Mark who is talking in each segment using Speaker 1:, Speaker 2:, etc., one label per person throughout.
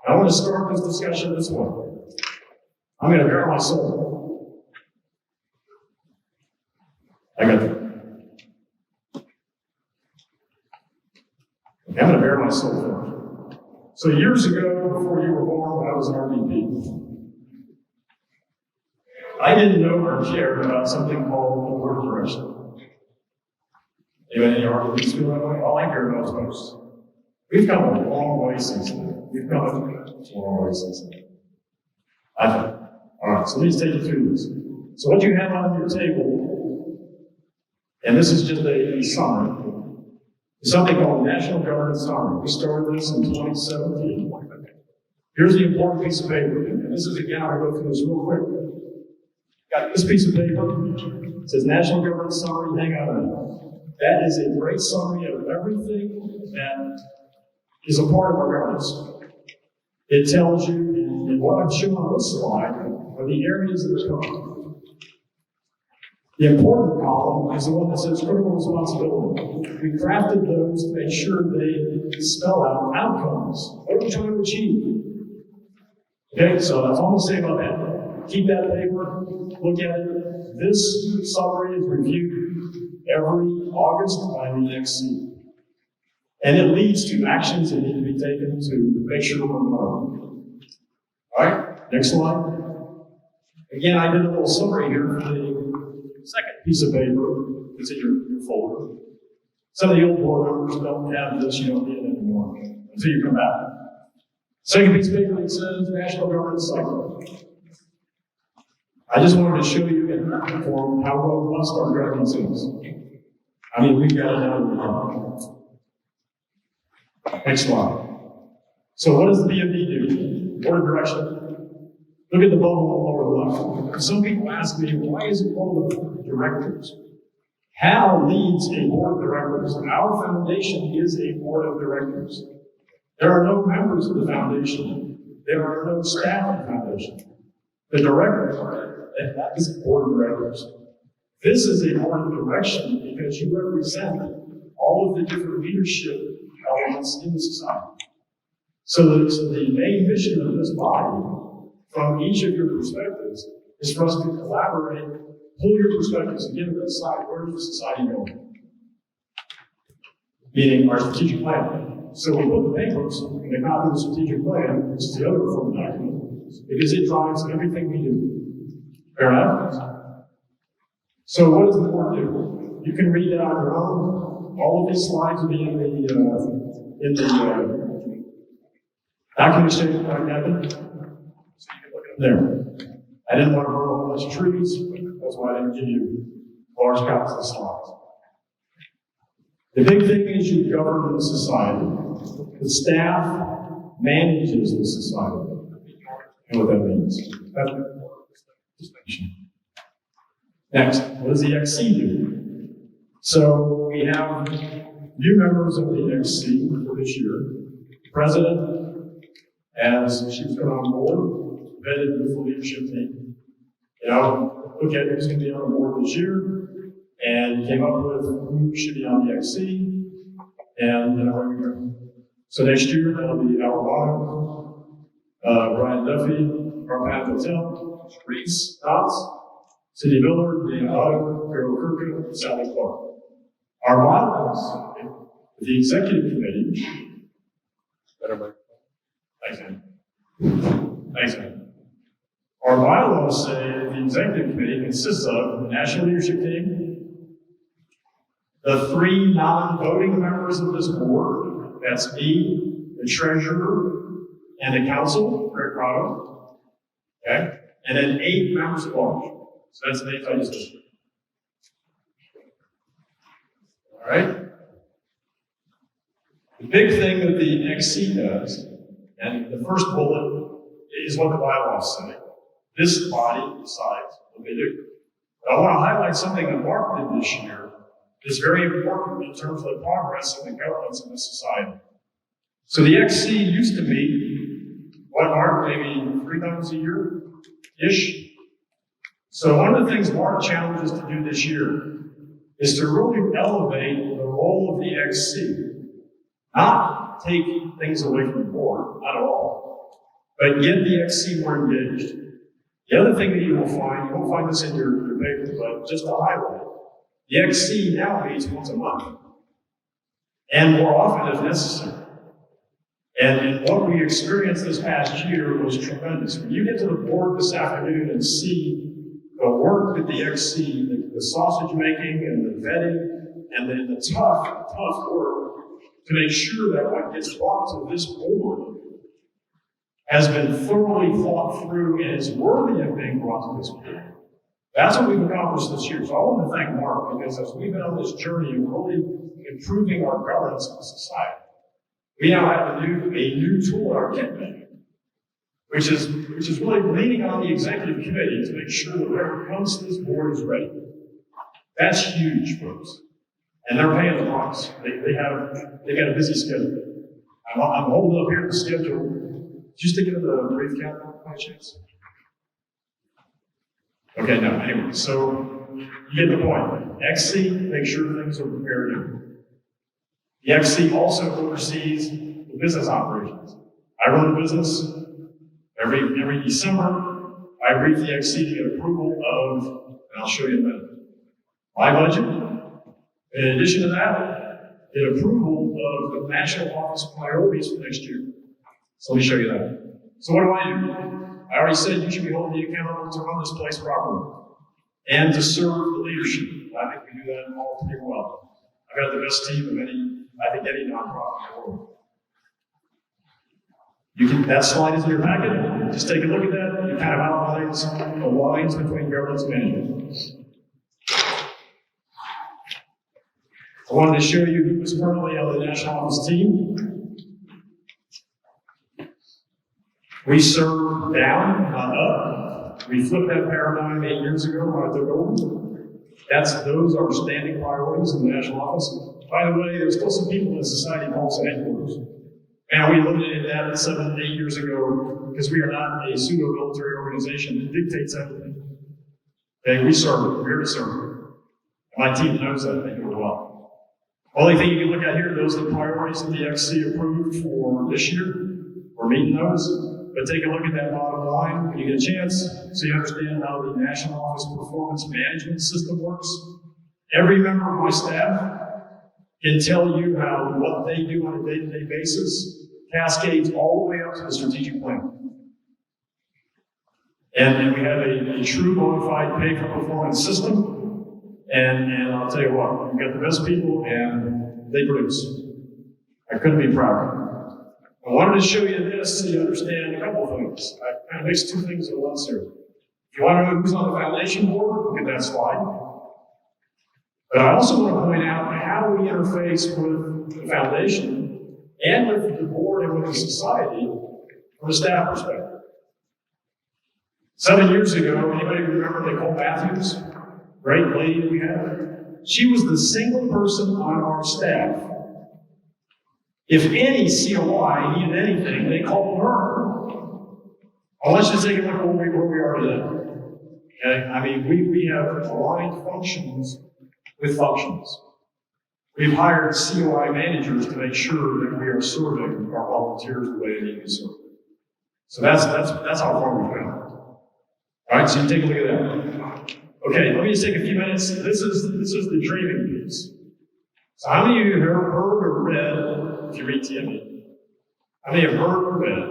Speaker 1: I want to start this discussion this way. I'm going to bare my soul. I got that. I'm going to bare my soul first. So years ago, before you were born, I was an RVP. I didn't know or care about something called the board of direction. Anybody in the RVP feel that way? All I care about is posts. We've come a long way since then. We've come a long way since then. I think. All right, so let me take you through this. So what you have on your table, and this is just a summary, is something called National Governance Summary. We started this in 2017. Here's the important piece of paper, and this is, again, I'll go through this real quick. Got this piece of paper. It says National Governance Summary. Hang on a minute. That is a great summary of everything that is a part of our governance. It tells you, and what I'm showing on this slide are the areas that are covered. The important column is the one that says critical responsibility. We crafted those to make sure they spell out outcomes. What are we trying to achieve? Okay, so that's all I'm going to say about that. Keep that paper, look at it. This summary is reviewed every August by the XC. And it leads to actions that need to be taken to make sure we're moving. All right, next slide. Again, I did a little summary here for the second piece of paper that's in your folder. Some of the old board members don't have this, you don't need it anymore until you come back. Second piece of paper that says National Governance Cycle. I just wanted to show you in that form how robust our governance is. I mean, we've got it down to the ground. Next slide. So what does the BMD do? Board of Direction. Look at the bubble on the lower left. Some people ask me, why is it called the Board of Directors? Hal leads a Board of Directors. Our foundation is a Board of Directors. There are no members of the foundation. There are no staff of the foundation. The directors are, and that is a Board of Directors. This is a Board of Direction because you represent all of the different leadership elements in the society. So the main mission of this body, from each of your perspectives, is for us to collaborate, pull your perspectives together and decide where is the society going. Meaning our strategic plan. So we put the papers in a copy of the strategic plan, which is the other form document, because it drives everything we do. Fair enough? So what does the board do? You can read that on your own. All of these slides will be in the document statement right now. So you can look at them there. I didn't want to burn a whole bunch of trees, that's why I didn't give you large copies of the slides. The big thing is you govern the society. The staff manages the society. And what that means. That's an important distinction. Next, what does the XC do? So we have new members of the XC for this year. The president, as she's come on board, vetted with the leadership team. Look at who's going to be on board this year, and came up with who should be on the XC, and where we go. So next year, that'll be Al Bottom, Brian Duffy, Arpan Patel, Reese Dotts, Cindy Miller, Dan Otto, Carol Kirkwood, and Sally Clark. Our bylaws, the executive committee. Thanks, man. Thanks, man. Our bylaws say the executive committee consists of the national leadership team, the 3 non-voting members of this board, that's me, the treasurer, and the council, Greg Prado, okay? And then 8 members at large. So that's an 8 system. All right? The big thing that the XC does, and the first bullet is what the bylaws say. This body decides what they do. But I want to highlight something that Mark did this year that's very important in terms of the progress of the governance of the society. So the XC used to meet, what, Mark, maybe 3 times a year-ish? So one of the things Mark challenges to do this year is to really elevate the role of the XC. Not take things away from the board, not at all, but get the XC more engaged. The other thing that you won't find this in your paper, but just to highlight, the XC now meets once a month, and more often if necessary. And what we experienced this past year was tremendous. When you get to the board this afternoon and see the work that the XC, the sausage making and the vetting and the tough work to make sure that what gets brought to this board has been thoroughly thought through and is worthy of being brought to this board. That's what we've accomplished this year. So I want to thank Mark, because as we've been on this journey of really improving our governance in society, we now have a new tool in our kit bag, which is really leaning on the executive committee to make sure that whatever comes to this board is ready. That's huge, folks. And they're paying the price. They got a busy schedule. I'm holding up here the schedule. Did you stick it in the brief cap by chance? Okay, no, anyway, so you get the point. XC, make sure things are prepared. The XC also oversees the business operations. I run the business. Every December, I brief the XC to get approval of, and I'll show you in a minute, my budget. In addition to that, get approval of the national office priorities for next year. So let me show you that. So what do? I already said you should be holding me accountable to run this place properly and to serve the leadership. I think we do that all pretty well. I've got the best team of any nonprofit in the world. That slide is in your packet. Just take a look at that. It kind of outlines the lines between governance and management. I wanted to show you who is currently on the national office team. We serve down, not up. We flipped that paradigm 8 years ago when I took over. Those are standing priorities in the national office. By the way, there's still some people in society called headquarters. And we eliminated that 7 to 8 years ago because we are not a pseudo-military organization that dictates everything. Okay, we serve. We're here to serve. My team knows that. They do it well. Only thing you can look at here, those are the priorities that the XC approved for this year. We're meeting those. But take a look at that bottom line when you get a chance so you understand how the National Office Performance Management System works. Every member of my staff can tell you how what they do on a day-to-day basis cascades all the way up to the strategic plan. And we have a true bona fide pay-for-performance system. And I'll tell you what, we've got the best people and they produce. I couldn't be prouder. I wanted to show you this so you understand a couple of things. I kind of mixed two things at once here. If you want to know who's on the foundation board, look at that slide. But I also want to point out how we interface with the foundation and with the board and with the society from a staff perspective. 7 years ago, anybody remember Nicole Matthews? Great lady that we had. She was the single person on our staff. If any COI needed anything, they called her. I want you to take a look at where we are today. Okay? I mean, we have aligned functions with functions. We've hired COI managers to make sure that we are serving our volunteers the way they need to serve. So that's how far we've come. All right, so you take a look at that. Okay, let me just take a few minutes. This is the dreaming piece. So how many of you have heard or read, if you read TME, how many have heard or read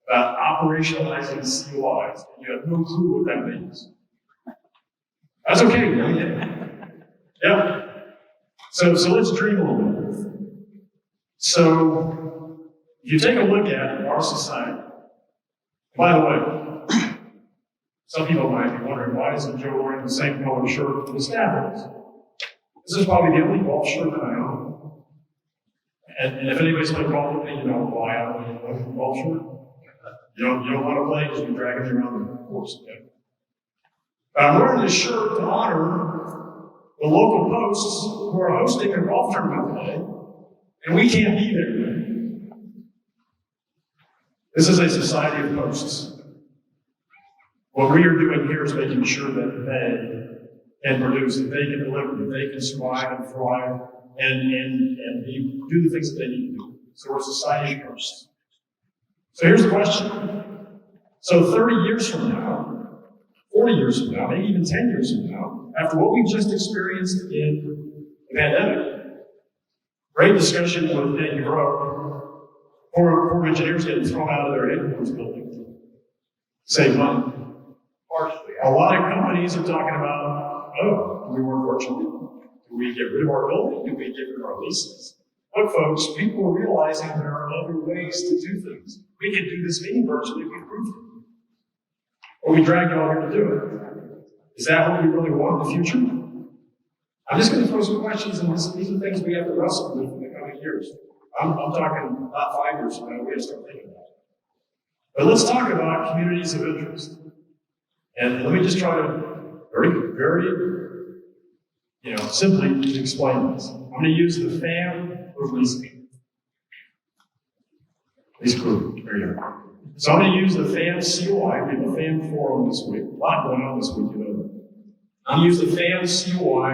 Speaker 1: about operationalizing COIs? You have no clue what that means. That's okay. Yeah. So let's dream a little bit. So if you take a look at our society, by the way, some people might be wondering, why isn't Joe wearing the same color shirt that the staff is? This is probably the only golf shirt that I own. And if anybody's played golf with me, you know why I don't own a golf shirt. You don't want to play because you're dragging me around the course. Okay? But I'm wearing this shirt to honor the local hosts who are hosting a golf tournament today, and we can't be there. This is a society of hosts. What we are doing here is making sure that they can produce, that they can deliver, that they can survive and thrive, and do the things that they need to do. So we're a society of hosts. So here's the question. So 30 years from now, 40 years from now, maybe even 10 years from now, after what we've just experienced in the pandemic, great discussion with Dave Grow, poor engineers getting thrown out of their headquarters building, save money. Partially. A lot of companies are talking about, oh, do we work virtually? Do we get rid of our building? Do we get rid of our leases? Look, folks, people are realizing there are other ways to do things. We can do this meeting virtually, we proved it. Or we drag you all here to do it. Is that what we really want in the future? I'm just going to throw some questions, and these are things we have to wrestle with in the coming years. I'm talking not 5 years from now, we have to start thinking about it. But let's talk about communities of interest. And let me just try to very, simply explain this. I'm going to use the FAM of leasing. Lease group, there you go. So I'm going to use the FAM COI. We have a FAM forum this week. A lot going on this week, you know that. I'm going to use the FAM COI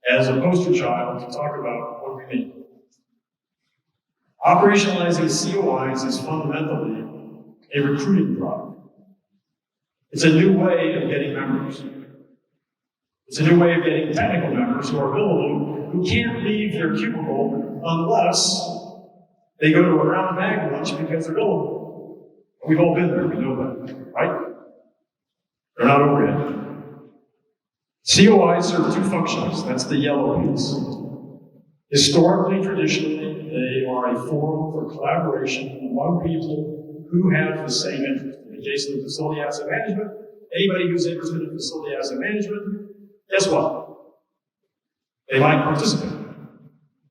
Speaker 1: as a poster child to talk about what we mean. Operationalizing COIs is fundamentally a recruiting drive. It's a new way of getting members. It's a new way of getting technical members who are billable, who can't leave their cubicle unless they go to a round bag lunch because they're billable. We've all been there, we know that, right? They're not overhead. COIs serve two functions. That's the yellow piece. Historically, traditionally, they are a forum for collaboration among people who have the same interest. In the case of facility asset management, anybody who's interested in facility asset management, guess what? They might participate.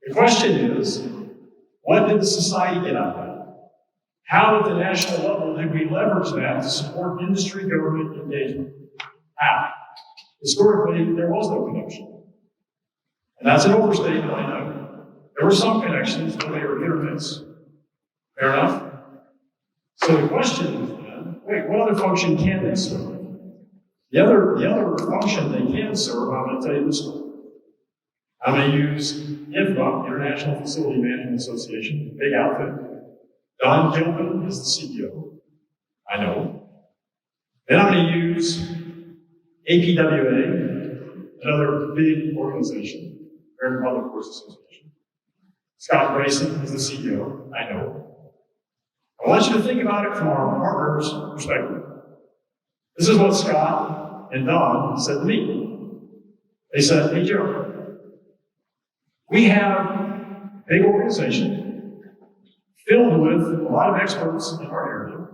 Speaker 1: The question is, what did the society get out of that? How at the national level did we leverage that to support industry-government engagement? How? Historically, there was no connection. And that's an overstatement, I know. There were some connections, but they were hit or miss. Fair enough? So the question is then, wait, what other function can they serve? The other function they can serve, I'm going to tell you this story. I'm going to use IFMA, International Facility Management Association, big outfit. Don Gilpin is the CEO. I know. Then I'm going to use APWA, another big organization, American Public Works Association. Scott Grayson is the CEO. I know. I want you to think about it from our partners' perspective. This is what Scott and Don said to me. They said, hey, Joe, we have a big organization filled with a lot of experts in our area,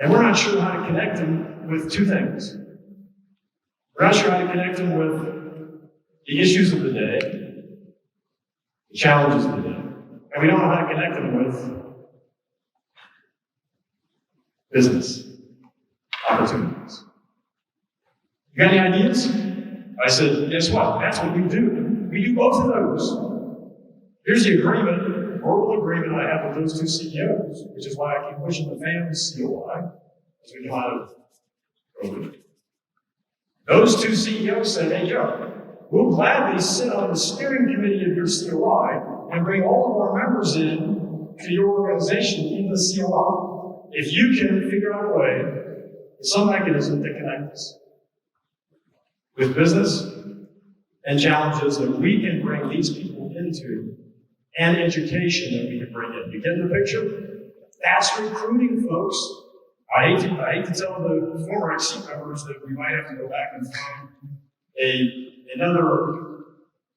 Speaker 1: and we're not sure how to connect them with two things. We're not sure how to connect them with the issues of the day, the challenges of the day, and we don't know how to connect them with business opportunities. You got any ideas? I said, guess what? That's what we do. We do both of those. Here's the agreement, verbal agreement I have with those two CEOs, which is why I keep pushing the FAM COI, as we come out of COVID. Those two CEOs said, hey, Joe, we'll gladly sit on the steering committee of your COI and bring all of our members in to your organization in the COI. If you can figure out a way, some mechanism to connect us with business and challenges that we can bring these people into, and education that we can bring in. You get the picture? That's recruiting, folks. I hate to tell the former XC members that we might have to go back and find another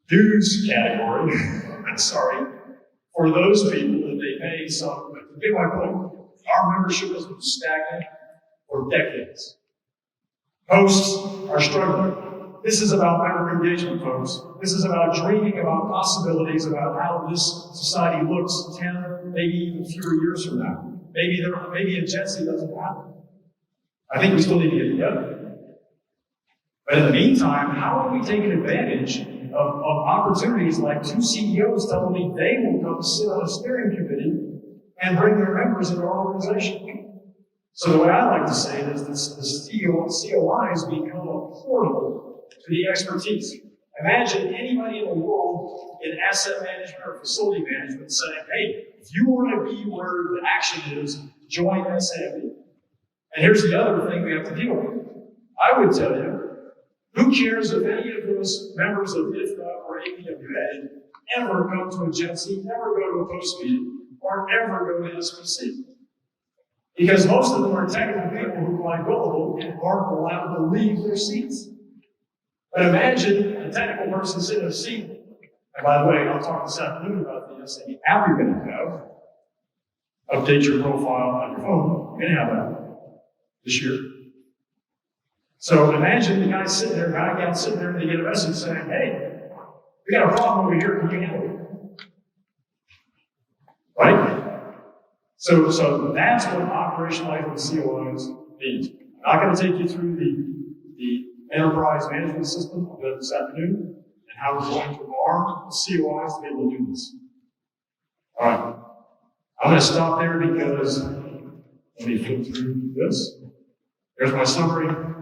Speaker 1: dues category, sorry, for those people that they pay some. But to get my point, our membership has been stagnant for decades. Hosts are struggling. This is about member engagement, folks. This is about dreaming about possibilities about how this society looks 10, maybe even fewer years from now. Maybe a Gen Z doesn't happen. I think we still need to get together. But in the meantime, how are we taking advantage of opportunities like two CEOs telling me they will come sit on a steering committee and bring their members into our organization? So the way I like to say it is the COIs become a portal to the expertise. Imagine anybody in the world in asset management or facility management saying, hey, if you want to be where the action is, join SAMB. And here's the other thing we have to deal with. I would tell you, who cares if any of those members of IFTA or APWA ever come to a GenC, ever go to a post meeting, or ever go to SPC? Because most of them are technical people who find billable and aren't allowed to leave their seats. But imagine a technical person sitting in a seat. And by the way, I'll talk this afternoon about the SAE app you're going to have. Update your profile on your phone. You're going to have that this year. So imagine the guy sitting there, gal sitting there, and they get a message saying, hey, we got a problem over here, can you handle it? Right? So that's what operationalizing the COIs means. I'm not going to take you through the enterprise management system I'll do this afternoon and how we're going to arm the COIs to be able to do this. All right. I'm going to stop there because let me flip through this. There's my summary.